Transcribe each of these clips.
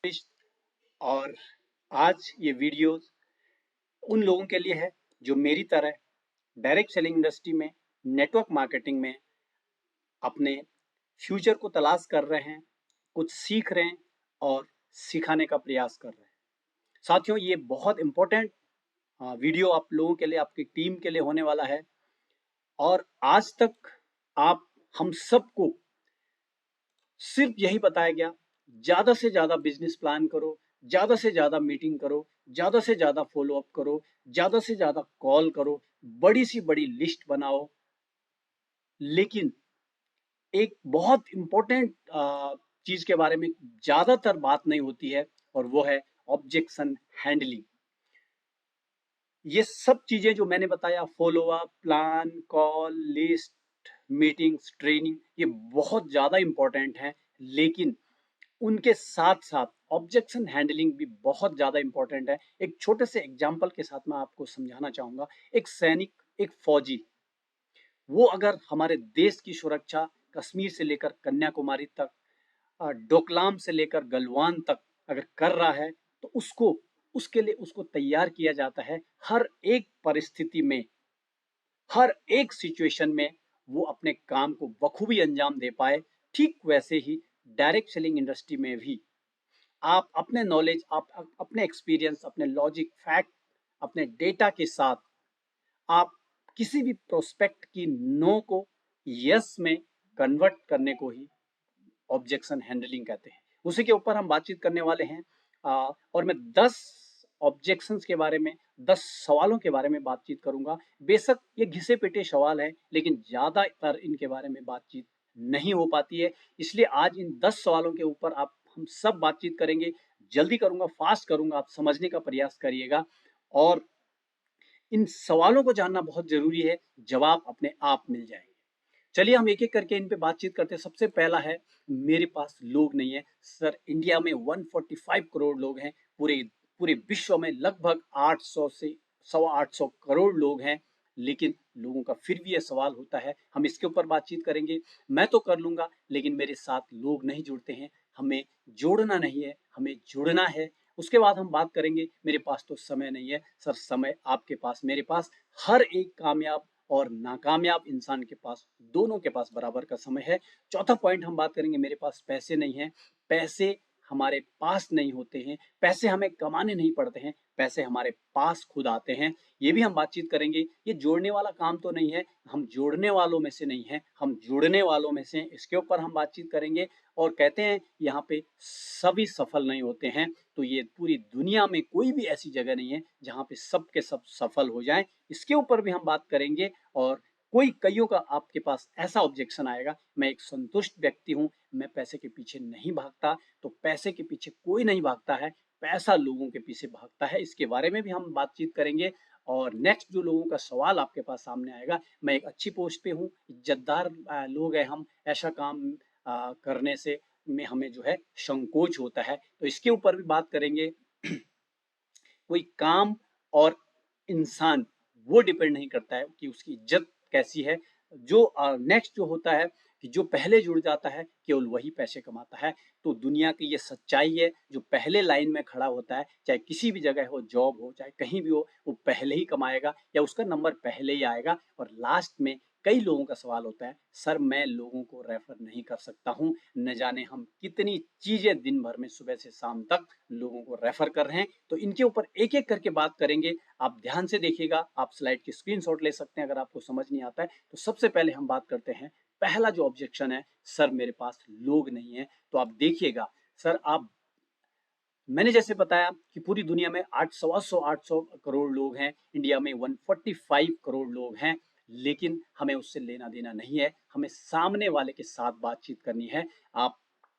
और आज ये वीडियो उन लोगों के लिए है जो मेरी तरह डायरेक्ट सेलिंग इंडस्ट्री में, नेटवर्क मार्केटिंग में अपने फ्यूचर को तलाश कर रहे हैं, कुछ सीख रहे हैं और सिखाने का प्रयास कर रहे हैं। साथियों, ये बहुत इंपॉर्टेंट वीडियो आप लोगों के लिए, आपकी टीम के लिए होने वाला है। और आज तक आप हम सबको सिर्फ यही बताया गया, ज्यादा से ज्यादा बिजनेस प्लान करो, ज्यादा से ज्यादा मीटिंग करो, ज्यादा से ज्यादा फॉलो अप करो, ज्यादा से ज्यादा कॉल करो, बड़ी सी बड़ी लिस्ट बनाओ। लेकिन एक बहुत इंपॉर्टेंट चीज के बारे में ज्यादातर बात नहीं होती है, और वो है ऑब्जेक्शन हैंडलिंग। ये सब चीजें जो मैंने बताया, follow up, plan, call, list, meetings, training, ये बहुत ज्यादा इंपॉर्टेंट है। लेकिन उनके साथ साथ ऑब्जेक्शन हैंडलिंग भी बहुत ज्यादा इंपॉर्टेंट है। एक छोटे से एग्जाम्पल के साथ मैं आपको समझाना चाहूंगा। एक सैनिक, एक फौजी, वो अगर हमारे देश की सुरक्षा कश्मीर से लेकर कन्याकुमारी तक, डोकलाम से लेकर गलवान तक अगर कर रहा है, तो उसके लिए उसको तैयार किया जाता है। हर एक परिस्थिति में, हर एक सिचुएशन में वो अपने काम को बखूबी अंजाम दे पाए। ठीक वैसे ही डायरेक्ट सेलिंग इंडस्ट्री में भी आप अपने नॉलेज, आप अपने एक्सपीरियंस, अपने लॉजिक, फैक्ट, अपने डेटा के साथ आप किसी भी प्रोस्पेक्ट की नो को यस में कन्वर्ट करने को ही ऑब्जेक्शन हैंडलिंग कहते हैं। उसी के ऊपर हम बातचीत करने वाले हैं। और मैं 10 ऑब्जेक्शंस के बारे में, 10 सवालों के बारे में बातचीत करूंगा। बेशक ये घिसे पिटे सवाल है, लेकिन ज्यादातर इनके बारे में बातचीत नहीं हो पाती है। इसलिए आज इन 10 सवालों के ऊपर हम सब बातचीत करेंगे। जल्दी करूंगा, फास्ट करूंगा, आप समझने का प्रयास करिएगा। और इन सवालों को जानना बहुत जरूरी है, जवाब अपने आप मिल जाएंगे। चलिए हम एक एक करके इन पे बातचीत करते हैं। सबसे पहला है, मेरे पास लोग नहीं है। सर, इंडिया में 145 करोड़ लोग हैं। पूरे पूरे विश्व में लगभग 800 से 825 करोड़ लोग हैं। लेकिन लोगों का फिर भी यह सवाल होता है। हम इसके ऊपर बातचीत करेंगे। मैं तो कर लूंगा, लेकिन मेरे साथ लोग नहीं जुड़ते हैं। हमें जोड़ना नहीं है, हमें जुड़ना है। उसके बाद हम बात करेंगे, मेरे पास तो समय नहीं है। सर, समय आपके पास, मेरे पास, हर एक कामयाब और नाकामयाब इंसान के पास, दोनों के पास बराबर का समय है। चौथा पॉइंट हम बात करेंगे, मेरे पास पैसे नहीं है। पैसे हमारे पास नहीं होते हैं, पैसे हमें कमाने नहीं पड़ते हैं, पैसे हमारे पास खुद आते हैं। ये भी हम बातचीत करेंगे। ये जोड़ने वाला काम तो नहीं है, हम जोड़ने वालों में से नहीं है, हम जुड़ने वालों में से हैं। इसके ऊपर हम बातचीत करेंगे। और कहते हैं यहाँ पे सभी सफल नहीं होते हैं, तो ये पूरी दुनिया में कोई भी ऐसी जगह नहीं है जहाँ पे सब के सब सफल हो जाएं। इसके ऊपर भी हम बात करेंगे। और कईयों का आपके पास ऐसा ऑब्जेक्शन आएगा, मैं एक संतुष्ट व्यक्ति हूं, मैं पैसे के पीछे नहीं भागता। तो पैसे के पीछे कोई नहीं भागता है, पैसा लोगों के पीछे भागता है। इसके बारे में भी हम बातचीत करेंगे। और नेक्स्ट जो लोगों का सवाल आपके पास सामने आएगा, मैं एक अच्छी पोस्ट पे हूँ, इज्जतदार लोग हैं हम, ऐसा काम करने से में हमें जो है संकोच होता है। तो इसके ऊपर भी बात करेंगे। कोई काम और इंसान, वो डिपेंड नहीं करता है कि उसकी इज्जत कैसी है। जो नेक्स्ट जो होता है कि जो पहले जुड़ जाता है, केवल वही पैसे कमाता है। तो दुनिया की ये सच्चाई है। जो पहले लाइन में खड़ा होता है, चाहे किसी भी जगह हो, जॉब हो, चाहे कहीं भी हो, वो पहले ही कमाएगा या उसका नंबर पहले ही आएगा। और लास्ट में कई लोगों का सवाल होता है, सर मैं लोगों को रेफर नहीं कर सकता हूँ। न जाने हम कितनी चीजें दिन भर में सुबह से शाम तक लोगों को रेफर कर रहे हैं। तो इनके ऊपर एक एक करके बात करेंगे। आप ध्यान से देखिएगा, आप स्लाइड की स्क्रीनशॉट ले सकते हैं अगर आपको समझ नहीं आता है। तो सबसे पहले हम बात करते हैं, पहला जो ऑब्जेक्शन है, सर मेरे पास लोग नहीं है। तो आप देखिएगा, सर आप, मैंने जैसे बताया कि पूरी दुनिया में 800 करोड़ लोग हैं, इंडिया में 145 करोड़ लोग हैं। लेकिन हमें उससे लेना देना नहीं है, हमें सामने वाले के साथ बातचीत करनी है। आप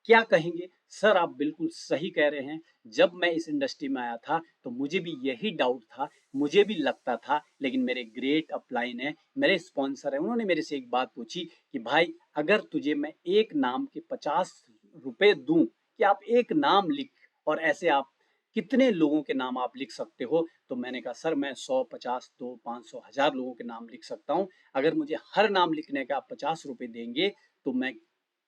क्या कहेंगे? सर आप बिल्कुल सही कह रहे हैं। जब मैं इस इंडस्ट्री में आया था तो मुझे भी यही डाउट था, मुझे भी लगता था। लेकिन मेरे ग्रेट अपलाइन है, मेरे स्पॉन्सर है, उन्होंने मेरे से एक बात पूछी कि भाई अगर तुझे मैं एक नाम के 50 रुपए दूं कि आप एक नाम लिख, और ऐसे आप कितने लोगों के नाम आप लिख सकते हो? तो मैंने कहा सर मैं 100, 50, 2, 500, 1000 लोगों के नाम लिख सकता हूँ। अगर मुझे हर नाम लिखने का आप 50 रुपए देंगे तो मैं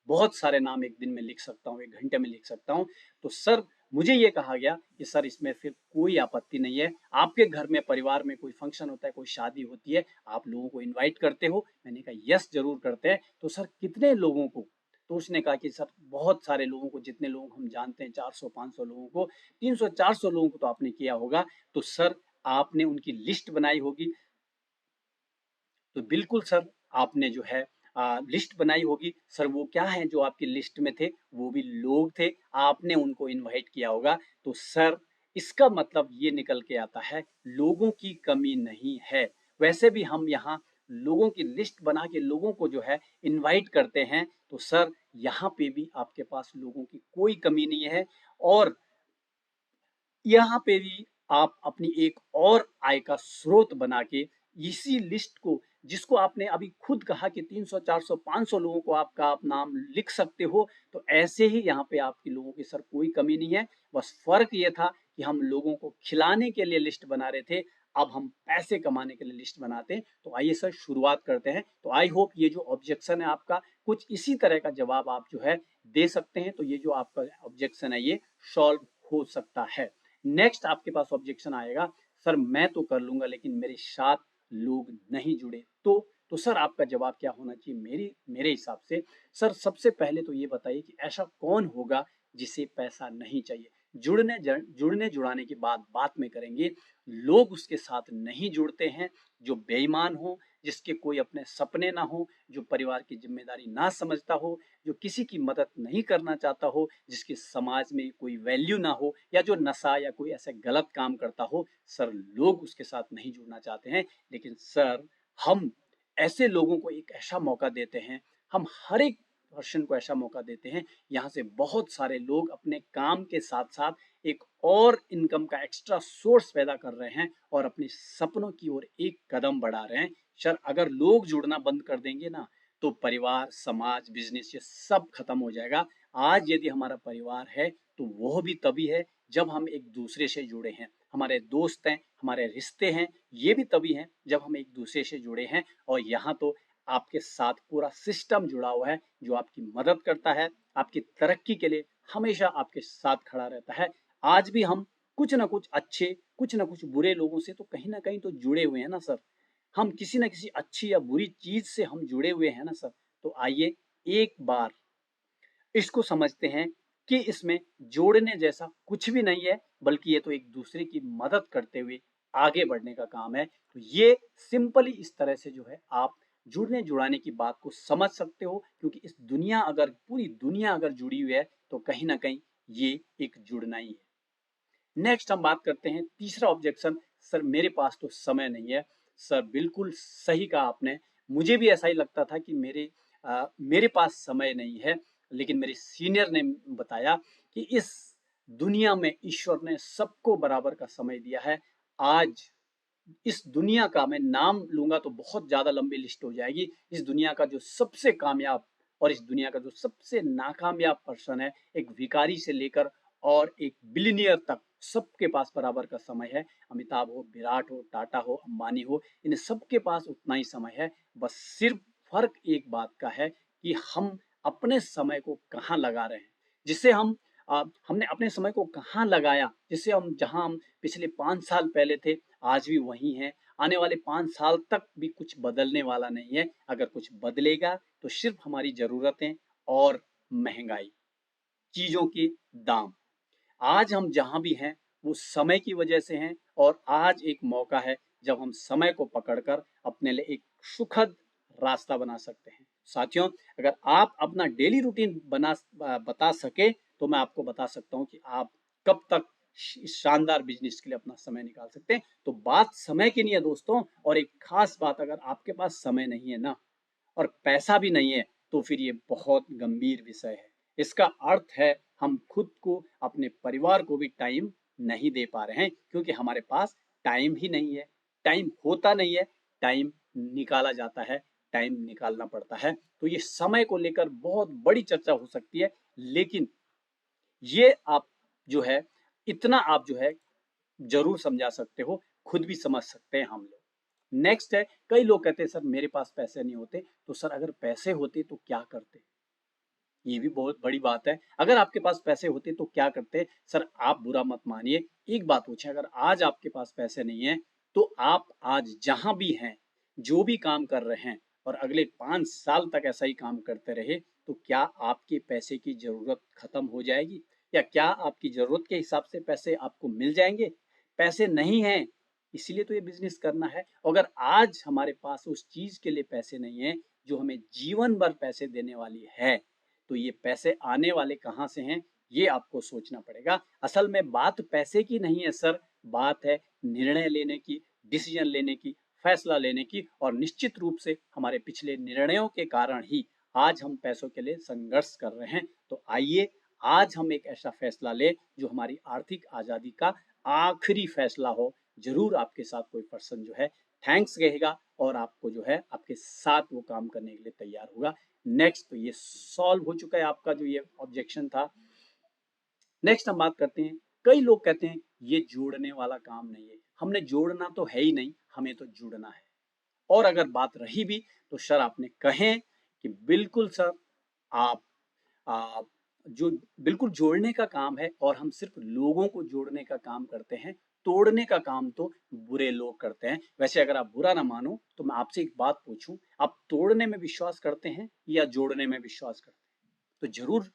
बहुत सारे नाम एक दिन में लिख सकता हूँ, एक घंटे में लिख सकता हूँ। तो सर मुझे ये कहा गया कि सर इसमें फिर कोई आपत्ति नहीं है, आपके घर में परिवार में कोई फंक्शन होता है, कोई शादी होती है, आप लोगों को इनवाइट करते हो? मैंने कहा यस जरूर करते हैं। तो सर कितने लोगों को? तो उसने कहा कि सर बहुत सारे लोगों को, जितने लोग हम जानते हैं 400-500 लोगों को, 300-400 लोगों को तो आपने किया होगा। तो सर आपने उनकी लिस्ट बनाई होगी। तो बिल्कुल सर आपने जो है लिस्ट बनाई होगी। सर वो क्या है जो आपकी लिस्ट में थे? वो भी लोग थे, आपने उनको इनवाइट किया होगा। तो सर इसका मतलब ये निकल के आता है लोगों की कमी नहीं है। वैसे भी हम यहाँ लोगों की लिस्ट बना के लोगों को जो है इनवाइट करते हैं। तो सर यहाँ पे भी आपके पास लोगों की कोई कमी नहीं है। और यहाँ पे भी आप अपनी एक और आय का स्रोत बना के इसी लिस्ट को, जिसको आपने अभी खुद कहा कि 300, 400, 500 लोगों को आपका आप नाम लिख सकते हो, तो ऐसे ही यहाँ पे आपकी लोगों की सर कोई कमी नहीं है। बस फर्क ये था कि हम लोगों को खिलाने के लिए लिस्ट बना रहे थे, अब हम पैसे कमाने के लिए लिस्ट बनाते हैं। तो आइए सर शुरुआत करते हैं। तो आई होप ये जो ऑब्जेक्शन है आपका, कुछ इसी तरह का जवाब आप जो है दे सकते हैं। तो ये जो आपका ऑब्जेक्शन है ये सॉल्व हो सकता है। नेक्स्ट आपके पास ऑब्जेक्शन आएगा, सर मैं तो कर लूंगा लेकिन मेरे साथ लोग नहीं जुड़े तो सर आपका जवाब क्या होना चाहिए मेरे हिसाब से? सर सबसे पहले तो ये बताइए कि ऐसा कौन होगा जिसे पैसा नहीं चाहिए? जुड़ने जुड़ाने की बात में करेंगे। लोग उसके साथ नहीं जुड़ते हैं जो बेईमान हो, जिसके कोई अपने सपने ना हो, जो परिवार की जिम्मेदारी ना समझता हो, जो किसी की मदद नहीं करना चाहता हो, जिसकी समाज में कोई वैल्यू ना हो, या जो नशा या कोई ऐसे गलत काम करता हो। सर लोग उसके साथ नहीं जुड़ना चाहते हैं। लेकिन सर हम ऐसे लोगों को एक ऐसा मौका देते हैं, हम हर एक पर्सन को ऐसा मौका देते हैं, यहाँ से बहुत सारे लोग अपने काम के साथ साथ एक और इनकम का एक्स्ट्रा सोर्स पैदा कर रहे हैं और अपने सपनों की ओर एक कदम बढ़ा रहे हैं। सर अगर लोग जुड़ना बंद कर देंगे ना, तो परिवार, समाज, बिजनेस ये सब खत्म हो जाएगा। आज यदि हमारा परिवार है तो वह भी तभी है जब हम एक दूसरे से जुड़े हैं। हमारे दोस्त हैं, हमारे रिश्ते हैं, ये भी तभी हैं जब हम एक दूसरे से जुड़े हैं। और यहाँ तो आपके साथ पूरा सिस्टम जुड़ा हुआ है जो आपकी मदद करता है, आपकी तरक्की के लिए हमेशा आपके साथ खड़ा रहता है। आज भी हम कुछ ना कुछ अच्छे, कुछ ना कुछ बुरे लोगों से तो कहीं ना कहीं तो जुड़े हुए हैं ना सर। हम किसी न किसी अच्छी या बुरी चीज से हम जुड़े हुए हैं ना सर। तो आइए एक बार इसको समझते हैं कि इसमें जोड़ने जैसा कुछ भी नहीं है, बल्कि ये तो एक दूसरे की मदद करते हुए आगे बढ़ने का काम है। तो ये सिंपली इस तरह से जो है आप जुड़ने जुड़ाने की बात को समझ सकते हो, क्योंकि इस दुनिया अगर पूरी दुनिया अगर जुड़ी हुई है तो कहीं ना कहीं ये एक जुड़ना ही है। नेक्स्ट हम बात करते हैं तीसरा ऑब्जेक्शन, सर मेरे पास तो समय नहीं है। सर बिल्कुल सही कहा आपने, मुझे भी ऐसा ही लगता था कि मेरे पास समय नहीं है। लेकिन मेरे सीनियर ने बताया कि इस दुनिया में ईश्वर ने सबको बराबर का समय दिया है। आज इस दुनिया का मैं नाम लूंगा तो बहुत ज्यादा लंबी लिस्ट हो जाएगी। इस दुनिया का जो सबसे कामयाब और इस दुनिया का जो सबसे नाकामयाब पर्सन है, एक भिखारी से लेकर और एक बिलियनियर तक, सबके पास बराबर का समय है। अमिताभ हो, विराट हो, टाटा हो, अंबानी हो, इन सबके पास उतना ही समय है। बस सिर्फ फर्क एक बात का है कि हम अपने समय को कहाँ लगा रहे हैं। जिससे हमने अपने समय को कहाँ लगाया, जिससे हम जहां हम पिछले 5 साल पहले थे आज भी वही हैं। आने वाले 5 साल तक भी कुछ बदलने वाला नहीं है। अगर कुछ बदलेगा तो सिर्फ हमारी जरूरतें और महंगाई, चीजों के दाम। आज हम जहां भी हैं वो समय की वजह से हैं। और आज एक मौका है जब हम समय को पकड़कर अपने लिए एक सुखद रास्ता बना सकते हैं। साथियों, अगर आप अपना डेली रूटीन बता सके तो मैं आपको बता सकता हूं कि आप कब तक इस शानदार बिजनेस के लिए अपना समय निकाल सकते हैं। तो बात समय की नहीं है दोस्तों। और एक खास बात, अगर आपके पास समय नहीं है ना और पैसा भी नहीं है तो फिर ये बहुत गंभीर विषय है। इसका अर्थ है हम खुद को, अपने परिवार को भी टाइम नहीं दे पा रहे हैं, क्योंकि हमारे पास टाइम ही नहीं है। टाइम होता नहीं है, टाइम निकाला जाता है, टाइम निकालना पड़ता है। तो ये समय को लेकर बहुत बड़ी चर्चा हो सकती है। लेकिन ये आप जो है, इतना आप जो है जरूर समझा सकते हो, खुद भी समझ सकते हैं हम लोग। नेक्स्ट है, कई लोग कहते हैं सर मेरे पास पैसे नहीं होते। तो सर अगर पैसे होते तो क्या करते? ये भी बहुत बड़ी बात है। अगर आपके पास पैसे होते तो क्या करते? सर आप बुरा मत मानिए, एक बात पूछें, अगर आज आपके पास पैसे नहीं है तो आप आज जहां भी हैं, जो भी काम कर रहे हैं और अगले 5 साल तक ऐसा ही काम करते रहे, तो क्या आपके पैसे की जरूरत खत्म हो जाएगी? या क्या आपकी जरूरत के हिसाब से पैसे आपको मिल जाएंगे? पैसे नहीं हैं, इसीलिए तो ये बिजनेस करना है। अगर आज हमारे पास उस चीज के लिए पैसे नहीं है जो हमें जीवन भर पैसे देने वाली है, तो ये पैसे आने वाले कहाँ से हैं, ये आपको सोचना पड़ेगा। असल में बात पैसे की नहीं है सर, बात है निर्णय लेने की, डिसीजन लेने की, फैसला लेने की। और निश्चित रूप से हमारे पिछले निर्णयों के कारण ही आज हम पैसों के लिए संघर्ष कर रहे हैं। तो आइए आज हम एक ऐसा फैसला ले जो हमारी आर्थिक आजादी का आखिरी फैसला हो। जरूर आपके साथ कोई पर्सन जो है थैंक्स कहेगा और आपको जो है आपके साथ वो काम करने के लिए तैयार होगा। नेक्स्ट, तो ये सॉल्व हो चुका है आपका जो ये ऑब्जेक्शन था। नेक्स्ट हम बात करते हैं, कई लोग कहते हैं ये जोड़ने वाला काम नहीं है, हमने जोड़ना तो है ही नहीं, हमें तो जुड़ना है। और अगर बात रही भी तो सर आपने कहें कि बिल्कुल सर, आप आ, जो बिल्कुल जोड़ने का काम है और हम सिर्फ लोगों को जोड़ने का काम करते हैं, तोड़ने का काम तो बुरे लोग करते हैं। वैसे अगर आप बुरा ना मानो तो मैं आपसे एक बात पूछूं, आप तोड़ने में विश्वास करते हैं या जोड़ने में विश्वास करते हैं? तो जरूर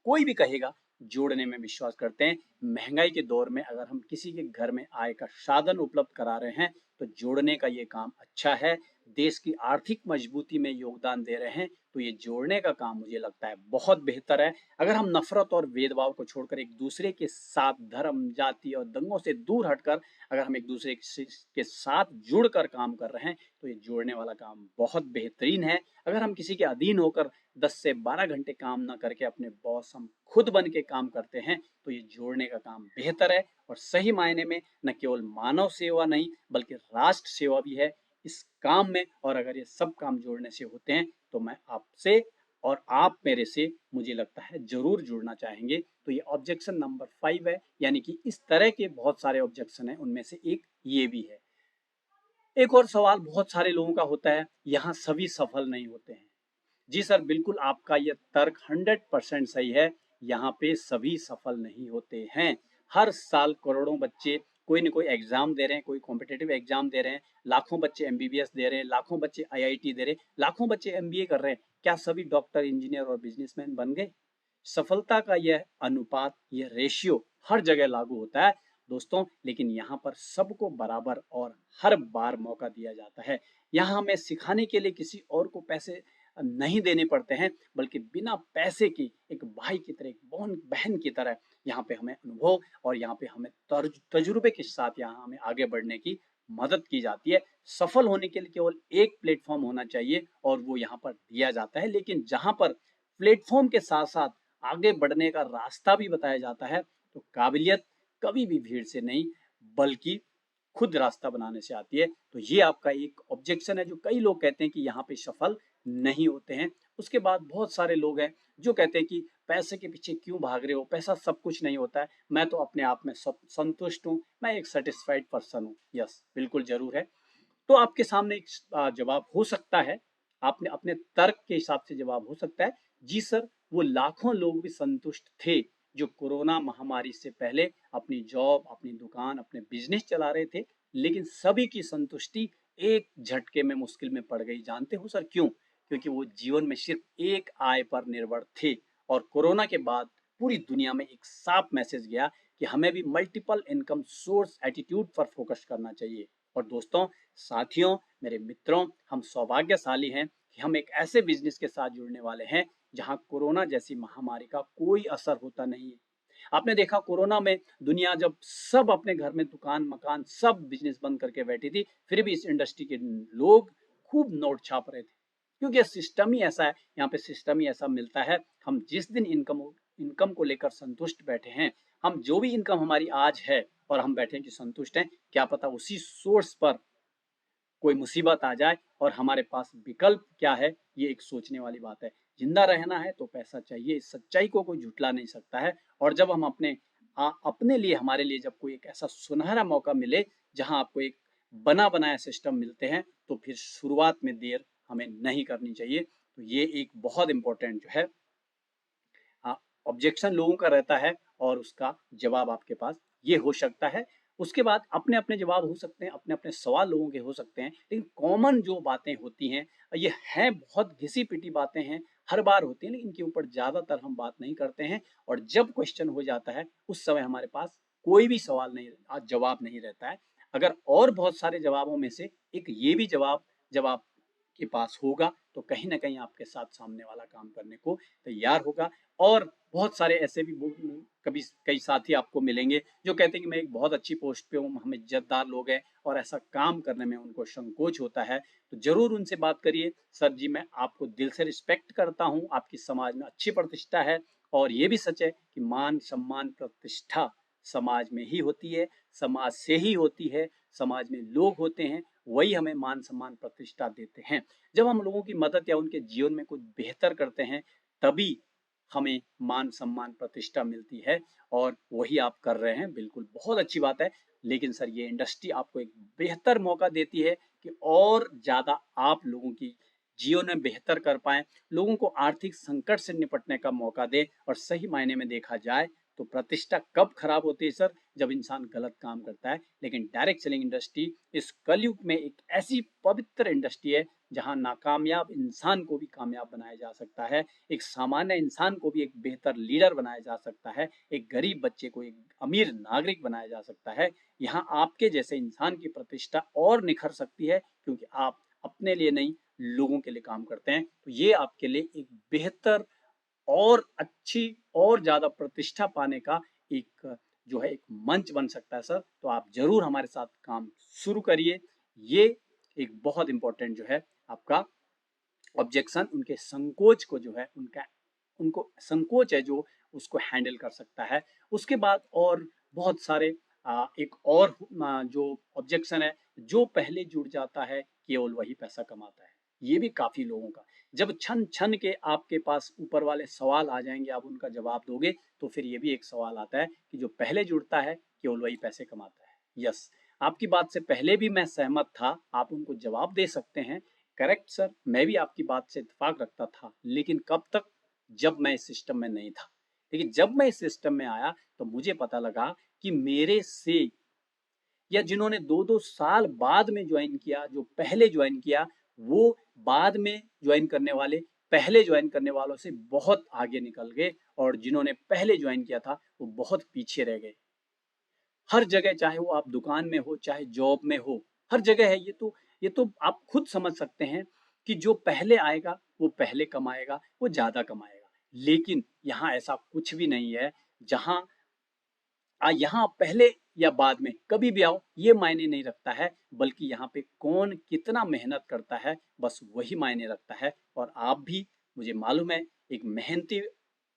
कोई भी कहेगा जोड़ने में विश्वास करते हैं। महंगाई के दौर में अगर हम किसी के घर में आय का साधन उपलब्ध करा रहे हैं तो जोड़ने का ये काम अच्छा है। देश की आर्थिक मजबूती में योगदान दे रहे हैं तो ये जोड़ने का काम मुझे लगता है बहुत बेहतर है। अगर हम नफरत और भेदभाव को छोड़कर एक दूसरे के साथ धर्म, जाति और दंगों से दूर हटकर अगर हम एक दूसरे के साथ जुड़कर काम कर रहे हैं तो ये जोड़ने वाला काम बहुत बेहतरीन है। अगर हम किसी के अधीन होकर 10 से 12 घंटे काम ना करके अपने बॉस हम खुद बन के काम करते हैं तो ये जोड़ने का काम बेहतर है। और सही मायने में न केवल मानव सेवा नहीं बल्कि राष्ट्र सेवा भी है इस काम में। और अगर ये सब काम जोड़ने से होते हैं तो मैं आपसे और आप मेरे से, मुझे लगता है, जरूर जुड़ना चाहेंगे। तो ये ऑब्जेक्शन नंबर 5 है, यानी कि इस तरह के बहुत सारे ऑब्जेक्शन हैं, उनमें से एक ये भी है। एक और सवाल बहुत सारे लोगों का होता है, यहाँ सभी सफल नहीं होते हैं। जी सर, बिल्कुल आपका यह तर्क 100% सही है। यहाँ पे सभी सफल नहीं होते हैं। हर साल करोड़ों बच्चे कोई न कोई एग्जाम दे रहे हैं, कोई कॉम्पिटेटिव एग्जाम दे रहे हैं, लाखों बच्चे एमबीबीएस दे रहे हैं, लाखों बच्चे आईआईटी दे रहे हैं, लाखों बच्चे एमबीए कर रहे हैं। क्या सभी डॉक्टर, इंजीनियर और बिजनेसमैन बन गए? सफलता का यह अनुपात, यह रेशियो हर जगह लागू होता है दोस्तों, लेकिन यहाँ पर सबको बराबर और हर बार मौका दिया जाता है। यहाँ हमें सिखाने के लिए किसी और को पैसे नहीं देने पड़ते हैं, बल्कि बिना पैसे की एक भाई की तरह, एक बहन की तरह यहाँ पे हमें अनुभव और यहाँ पे हमें तजुर्बे के साथ यहाँ हमें आगे बढ़ने की मदद की जाती है। सफल होने के लिए केवल एक प्लेटफॉर्म होना चाहिए और वो यहाँ पर दिया जाता है। लेकिन जहाँ पर प्लेटफॉर्म के साथ साथ आगे बढ़ने का रास्ता भी बताया जाता है, तो काबिलियत कभी भी भीड़ से नहीं बल्कि खुद रास्ता बनाने से आती है। तो ये आपका एक ऑब्जेक्शन है जो कई लोग कहते हैं कि यहाँ पे सफल नहीं होते हैं। उसके बाद बहुत सारे लोग हैं जो कहते हैं कि पैसे के पीछे क्यों भाग रहे हो, पैसा सब कुछ नहीं होता है, मैं तो अपने आप में सब संतुष्ट हूँ, मैं एक सेटिस्फाइड पर्सन हूँ। यस, बिल्कुल जरूर है। तो आपके सामने एक जवाब हो सकता है, आपने अपने तर्क के हिसाब से जवाब हो सकता है, जी सर, वो लाखों लोग भी संतुष्ट थे जो कोरोना महामारी से पहले अपनी जॉब, अपनी दुकान, अपने बिजनेस चला रहे थे। लेकिन सभी की संतुष्टि एक झटके में मुश्किल में पड़ गई। जानते हो सर क्यों? क्योंकि वो जीवन में सिर्फ एक आय पर निर्भर थे। और कोरोना के बाद पूरी दुनिया में एक साफ मैसेज गया कि हमें भी मल्टीपल इनकम सोर्स एटीट्यूड पर फोकस करना चाहिए। और दोस्तों, साथियों, मेरे मित्रों, हम सौभाग्यशाली हैं कि हम एक ऐसे बिजनेस के साथ जुड़ने वाले हैं जहां कोरोना जैसी महामारी का कोई असर होता नहीं है। आपने देखा कोरोना में दुनिया जब सब अपने घर में दुकान, मकान, सब बिजनेस बंद करके बैठी थी, फिर भी इस इंडस्ट्री के लोग खूब नोट छाप रहे थे, क्योंकि सिस्टम ही ऐसा है। यहाँ पे सिस्टम ही ऐसा मिलता है। हम जिस दिन इनकम को लेकर संतुष्ट बैठे हैं, हम जो भी इनकम हमारी आज है और हम बैठे हैं कि संतुष्ट हैं, क्या पता उसी सोर्स पर कोई मुसीबत आ जाए और हमारे पास विकल्प क्या है, ये एक सोचने वाली बात है। जिंदा रहना है तो पैसा चाहिए, इस सच्चाई को कोई झुटला नहीं सकता है। और जब हम अपने लिए, हमारे लिए जब कोई एक ऐसा सुनहरा मौका मिले जहां आपको एक बना बनाया सिस्टम मिलते हैं, तो फिर शुरुआत में देर हमें नहीं करनी चाहिए। तो ये एक बहुत इंपॉर्टेंट जो है ऑब्जेक्शन लोगों का रहता है और उसका जवाब आपके पास ये हो सकता है। उसके बाद अपने अपने जवाब हो सकते हैं, अपने अपने सवाल लोगों के हो सकते हैं, लेकिन कॉमन जो बातें होती हैं ये हैं बहुत घिसी पिटी बातें हैं, हर बार होती हैं, लेकिन इनके ऊपर ज़्यादातर हम बात नहीं करते हैं। और जब क्वेश्चन हो जाता है उस समय हमारे पास कोई भी सवाल नहीं, जवाब नहीं रहता है। अगर और बहुत सारे जवाबों में से एक ये भी जब आपके पास होगा तो कहीं ना कहीं आपके साथ सामने वाला काम करने को तैयार होगा। और बहुत सारे ऐसे भी कभी कई साथी आपको मिलेंगे जो कहते हैं कि मैं एक बहुत अच्छी पोस्ट पे हूँ, हम इज्जतदार लोग हैं और ऐसा काम करने में उनको संकोच होता है, तो जरूर उनसे बात करिए। सर जी मैं आपको दिल से रिस्पेक्ट करता हूँ, आपकी समाज में अच्छी प्रतिष्ठा है और ये भी सच है कि मान सम्मान प्रतिष्ठा समाज में ही होती है, समाज से ही होती है। समाज में लोग होते हैं वही हमें मान सम्मान प्रतिष्ठा देते हैं। जब हम लोगों की मदद या उनके जीवन में कुछ बेहतर करते हैं तभी हमें मान सम्मान प्रतिष्ठा मिलती है और वही आप कर रहे हैं, बिल्कुल बहुत अच्छी बात है। लेकिन सर ये इंडस्ट्री आपको एक बेहतर मौका देती है कि और ज़्यादा आप लोगों की जीवन में बेहतर कर पाएं, लोगों को आर्थिक संकट से निपटने का मौका दे। और सही मायने में देखा जाए तो प्रतिष्ठा कब खराब होती है सर? जब इंसान गलत काम करता है। लेकिन डायरेक्ट सेलिंग इंडस्ट्री इस कलयुग में एक ऐसी पवित्र इंडस्ट्री है जहां नाकामयाब इंसान को भी कामयाब बनाया जा सकता है, एक सामान्य इंसान को भी एक बेहतर लीडर बनाया जा सकता है, एक गरीब बच्चे को एक अमीर नागरिक बनाया जा सकता है। यहाँ आपके जैसे इंसान की प्रतिष्ठा और निखर सकती है क्योंकि आप अपने लिए नहीं लोगों के लिए काम करते हैं। तो ये आपके लिए एक बेहतर और अच्छी और ज्यादा प्रतिष्ठा पाने का एक जो है एक मंच बन सकता है सर। तो आप जरूर हमारे साथ काम शुरू करिए। ये एक बहुत इंपॉर्टेंट जो है आपका ऑब्जेक्शन, उनके संकोच को जो है उनका उनको संकोच है जो उसको हैंडल कर सकता है। उसके बाद और बहुत सारे एक और जो ऑब्जेक्शन है, जो पहले जुड़ जाता है केवल वही पैसा कमाता है। ये भी काफी लोगों का, जब छन छन के आपके पास ऊपर वाले सवाल आ जाएंगे आप उनका जवाब दोगे तो फिर ये भी एक सवाल आता है कि जो पहले जुड़ता है केवल वही पैसे कमाता है। यस, आपकी बात से पहले भी मैं सहमत था, आप उनको जवाब दे सकते हैं। करेक्ट सर, मैं भी आपकी बात से इत्तेफाक रखता था, लेकिन कब तक? जब मैं इस सिस्टम में नहीं था। लेकिन जब मैं इस सिस्टम में आया तो मुझे पता लगा कि मेरे से या जिन्होंने 2-2 साल बाद में ज्वाइन किया, जो पहले ज्वाइन किया, वो बाद में ज्वाइन करने वाले पहले ज्वाइन करने वालों से बहुत आगे निकल गए और जिन्होंने पहले ज्वाइन किया था वो बहुत पीछे रह गए। हर जगह, चाहे वो आप दुकान में हो चाहे जॉब में हो, हर जगह है। ये तो आप खुद समझ सकते हैं कि जो पहले आएगा वो पहले कमाएगा, वो ज्यादा कमाएगा। लेकिन यहाँ ऐसा कुछ भी नहीं है। जहाँ यहाँ पहले या बाद में कभी भी आओ ये मायने नहीं रखता है, बल्कि यहाँ पे कौन कितना मेहनत करता है बस वही मायने रखता है। और आप भी, मुझे मालूम है, एक मेहनती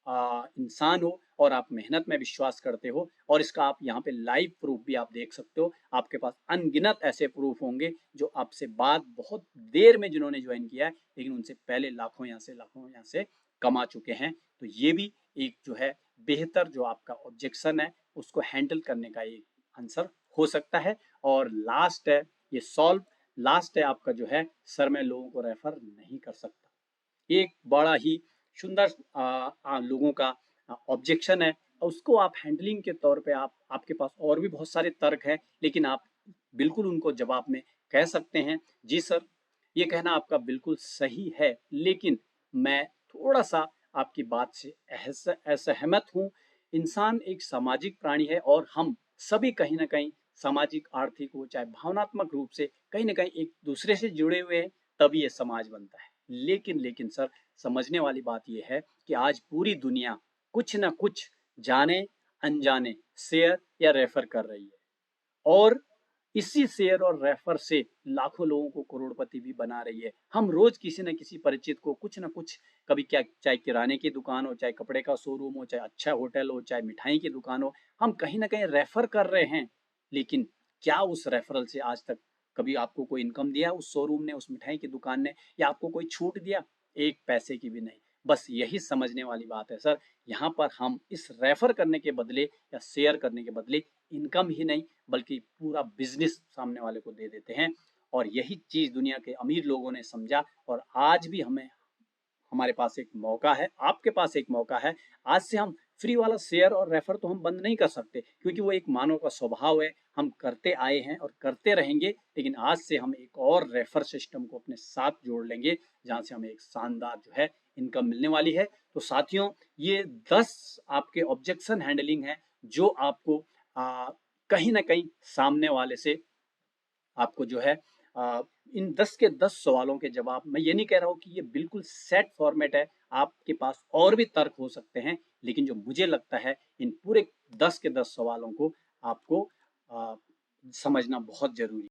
इंसान हो और आप मेहनत में विश्वास करते हो और इसका आप यहाँ पे लाइव प्रूफ भी आप देख सकते हो। आपके पास अनगिनत ऐसे प्रूफ होंगे जो आपसे बाद बहुत देर में जिन्होंने ज्वाइन किया है लेकिन उनसे पहले लाखों यहाँ से कमा चुके हैं। तो ये भी एक जो है बेहतर जो आपका ऑब्जेक्शन है उसको हैंडल करने का एक आंसर हो सकता है। और लास्ट है ये सॉल्व, लास्ट है आपका जो है सर मैं लोगों को रेफर नहीं कर सकता। एक बड़ा ही सुंदर लोगों का ऑब्जेक्शन है। उसको आप हैंडलिंग के तौर पे आप, आपके पास और भी बहुत सारे तर्क हैं लेकिन आप बिल्कुल उनको जवाब में कह सकते हैं जी सर ये कहना आपका बिल्कुल सही है, लेकिन मैं थोड़ा सा आपकी बात से असहमत हूँ। इंसान एक सामाजिक प्राणी है और हम सभी कहीं ना कहीं सामाजिक, आर्थिक हो चाहे भावनात्मक रूप से कहीं ना कहीं एक दूसरे से जुड़े हुए हैं, तभी ये समाज बनता है। लेकिन सर समझने वाली बात यह है कि आज पूरी दुनिया कुछ ना कुछ जाने अनजाने शेयर या रेफर कर रही है और इसी शेयर और रेफर से लाखों लोगों को करोड़पति भी बना रही है। हम रोज किसी न किसी परिचित को कुछ ना कुछ, कभी क्या, चाहे किराने की दुकान हो चाहे कपड़े का शोरूम हो चाहे अच्छा होटल हो चाहे मिठाई की दुकान हो, हम कहीं ना कहीं रेफर कर रहे हैं। लेकिन क्या उस रेफरल से आज तक कभी आपको कोई इनकम दिया उस शोरूम ने, उस मिठाई की दुकान ने, या आपको कोई छूट दिया? एक पैसे की भी नहीं। बस यही समझने वाली बात है सर। यहाँ पर हम इस रेफर करने के बदले या शेयर करने के बदले इनकम ही नहीं बल्कि पूरा बिजनेस सामने वाले को दे देते हैं। और यही चीज दुनिया के अमीर लोगों ने समझा और आज भी हमें हमारे पास एक मौका है, आपके पास एक मौका है। आज से हम फ्री वाला शेयर और रेफर तो हम बंद नहीं कर सकते, क्योंकि वो एक मानव का स्वभाव है, हम करते आए हैं और करते रहेंगे। लेकिन आज से हम एक और रेफर सिस्टम को अपने साथ जोड़ लेंगे, जहाँ से हमें एक शानदार जो है इनकम मिलने वाली है। तो साथियों, ये 10 आपके ऑब्जेक्शन हैंडलिंग है जो आपको कहीं ना कहीं सामने वाले से आपको जो है इन 10 के 10 सवालों के जवाब, मैं ये नहीं कह रहा हूँ कि ये बिल्कुल सेट फॉर्मेट है, आपके पास और भी तर्क हो सकते हैं, लेकिन जो मुझे लगता है इन पूरे 10 के 10 सवालों को आपको समझना बहुत जरूरी है।